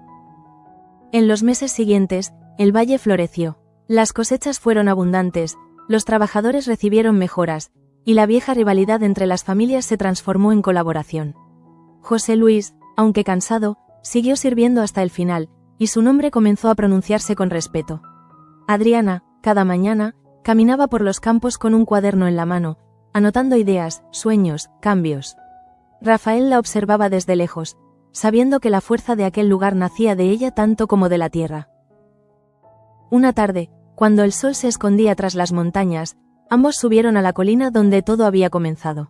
S1: En los meses siguientes, el valle floreció. Las cosechas fueron abundantes, los trabajadores recibieron mejoras, y la vieja rivalidad entre las familias se transformó en colaboración. José Luis, aunque cansado, siguió sirviendo hasta el final, y su nombre comenzó a pronunciarse con respeto. Adriana, cada mañana, caminaba por los campos con un cuaderno en la mano, anotando ideas, sueños, cambios. Rafael la observaba desde lejos, sabiendo que la fuerza de aquel lugar nacía de ella tanto como de la tierra. Una tarde, cuando el sol se escondía tras las montañas, ambos subieron a la colina donde todo había comenzado.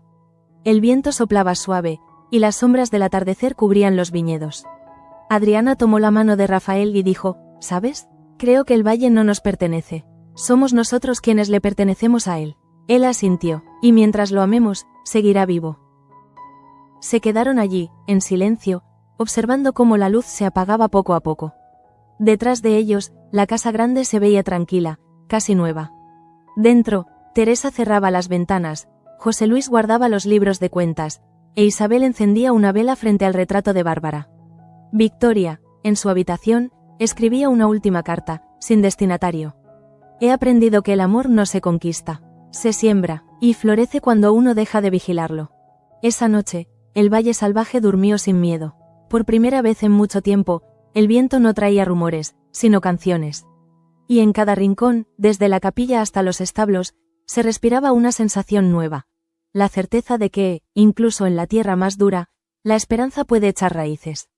S1: El viento soplaba suave, y las sombras del atardecer cubrían los viñedos. Adriana tomó la mano de Rafael y dijo: ¿sabes? Creo que el valle no nos pertenece. Somos nosotros quienes le pertenecemos a él. Él asintió, y mientras lo amemos, seguirá vivo. Se quedaron allí, en silencio, observando cómo la luz se apagaba poco a poco. Detrás de ellos, la casa grande se veía tranquila, casi nueva. Dentro, Teresa cerraba las ventanas, José Luis guardaba los libros de cuentas, e Isabel encendía una vela frente al retrato de Bárbara. Victoria, en su habitación, escribía una última carta, sin destinatario. He aprendido que el amor no se conquista, se siembra, y florece cuando uno deja de vigilarlo. Esa noche, el valle salvaje durmió sin miedo. Por primera vez en mucho tiempo, el viento no traía rumores, sino canciones. Y en cada rincón, desde la capilla hasta los establos, se respiraba una sensación nueva. La certeza de que, incluso en la tierra más dura, la esperanza puede echar raíces.